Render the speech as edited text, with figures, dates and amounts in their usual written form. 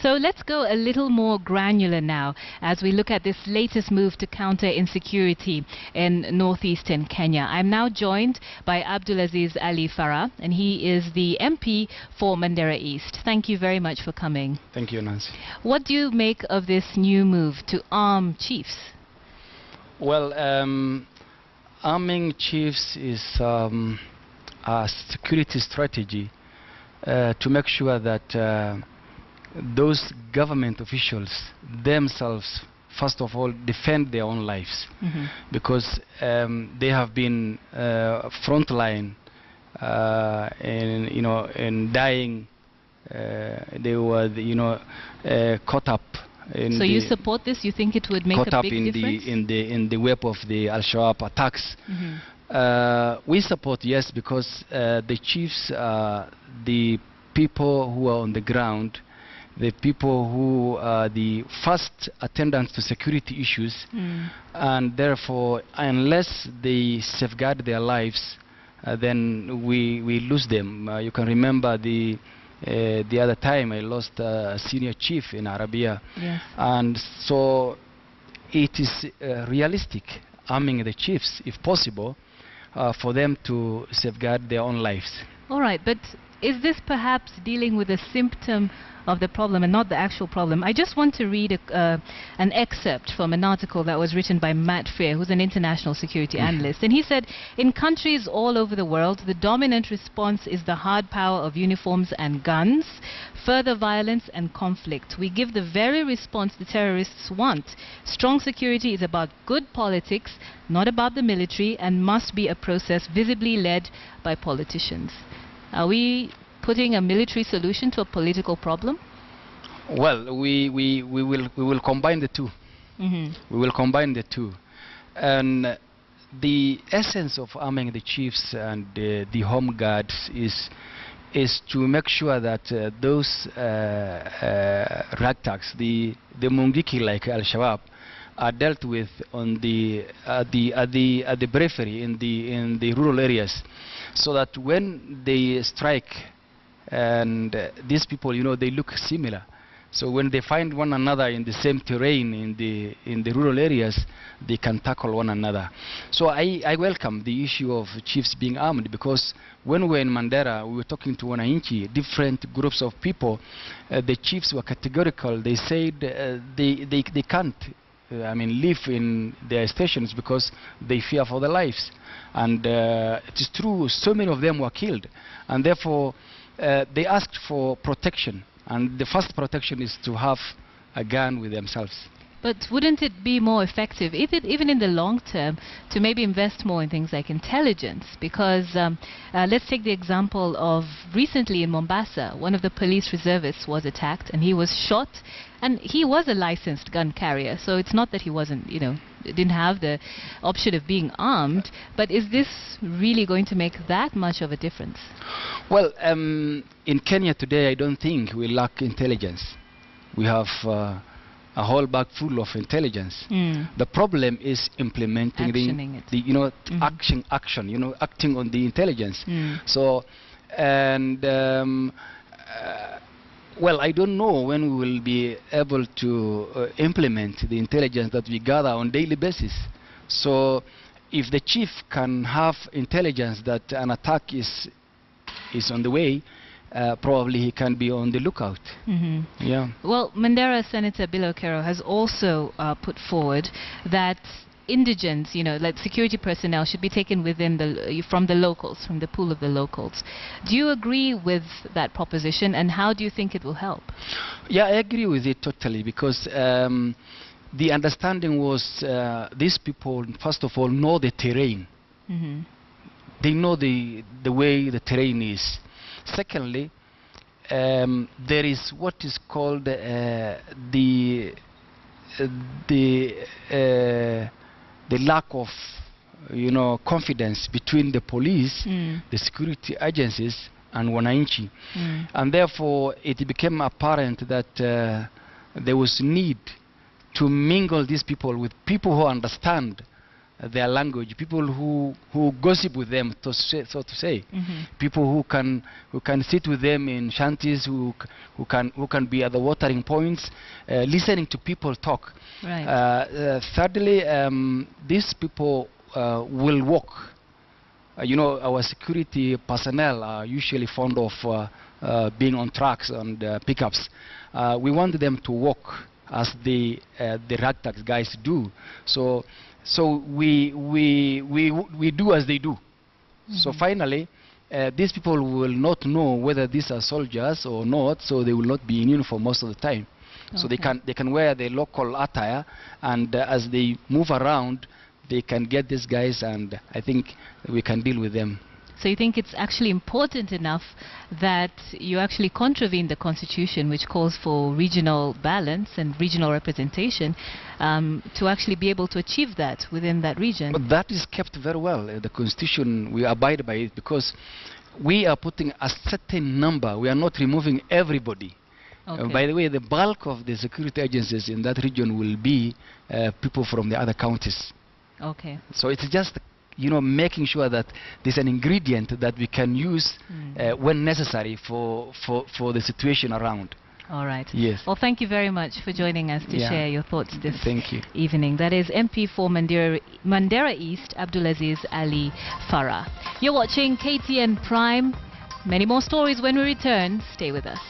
So let's go a little more granular now as we look at this latest move to counter insecurity in northeastern Kenya. I'm now joined by Abdulaziz Ali Farah, and he is the MP for Mandera East. Thank you very much for coming. Thank you, Nancy. What do you make of this new move to arm chiefs? Well, arming chiefs is a security strategy to make sure that those government officials themselves, first of all, defend their own lives, because they have been frontline in dying. They were caught up. So you support this? You think it would make a big difference? In the web of the Al-Shabaab attacks. We support, yes, because the chiefs are the people who are on the ground, the people who are the first attendants to security issues, and therefore, unless they safeguard their lives, then we lose them. You can remember the other time I lost a senior chief in Arabia, yes. And so it is realistic arming the chiefs, if possible, for them to safeguard their own lives. All right, but is this perhaps dealing with a symptom of the problem and not the actual problem? I just want to read an excerpt from an article that was written by Matt Freer, who's an international security analyst. And he said, in countries all over the world, the dominant response is the hard power of uniforms and guns, further violence and conflict. We give the very response the terrorists want. Strong security is about good politics, not about the military, and must be a process visibly led by politicians. Are we putting a military solution to a political problem? Well, we will combine the two. We will combine the two. And the essence of arming the chiefs and the home guards is to make sure that those ragtags, the Mungiki like Al-Shabaab, are dealt with on the periphery in the rural areas, so that when they strike, and these people, they look similar. So when they find one another in the same terrain in the rural areas, they can tackle one another. So I welcome the issue of chiefs being armed, because when we were in Mandera, we were talking to Wananchi, different groups of people. The chiefs were categorical. They said they can't live in their stations because they fear for their lives. And it is true, so many of them were killed. And therefore, they asked for protection. And the first protection is to have a gun with themselves. But wouldn't it be more effective, even in the long term, to maybe invest more in things like intelligence? Because let's take the example of recently in Mombasa, one of the police reservists was attacked and he was shot. And he was a licensed gun carrier, so it's not that he wasn't, didn't have the option of being armed. But is this really going to make that much of a difference? Well, in Kenya today, I don't think we lack intelligence. We have a whole bag full of intelligence. The problem is implementing acting on the intelligence. So, and well, I don't know when we will be able to implement the intelligence that we gather on a daily basis. So if the chief can have intelligence that an attack is on the way, probably he can be on the lookout. Yeah. Well, Mandera Senator Bill Okero has also put forward that indigents, like security personnel, should be taken from the locals, from the pool of the locals. Do you agree with that proposition, and how do you think it will help? Yeah, I agree with it totally, because the understanding was these people, first of all, know the terrain. They know the way the terrain is. Secondly, there is what is called the lack of confidence between the police, the security agencies, and Wananchi. And therefore it became apparent that there was need to mingle these people with people who understand their language, people who gossip with them, so to say, people who can sit with them in shanties, who can be at the watering points, listening to people talk. Right. Thirdly, these people will walk. You know, our security personnel are usually fond of being on trucks and pickups. We want them to walk as the ragtag guys do. So we do as they do. So finally, these people will not know whether these are soldiers or not. So they will not be in uniform most of the time. So they can wear the local attire, and as they move around, they can get these guys, and I think we can deal with them. So you think it's actually important enough that you actually contravene the Constitution, which calls for regional balance and regional representation, to actually be able to achieve that within that region? But that is kept very well. The Constitution, we abide by it because we are putting a certain number. We are not removing everybody. By the way, the bulk of the security agencies in that region will be people from the other counties. Okay. So it's just, you know, making sure that there's an ingredient that we can use when necessary for the situation around. All right. Yes. Well, thank you very much for joining us to share your thoughts this evening. That is MP for Mandera East, Abdulaziz Ali Farah. You're watching KTN Prime. Many more stories when we return. Stay with us.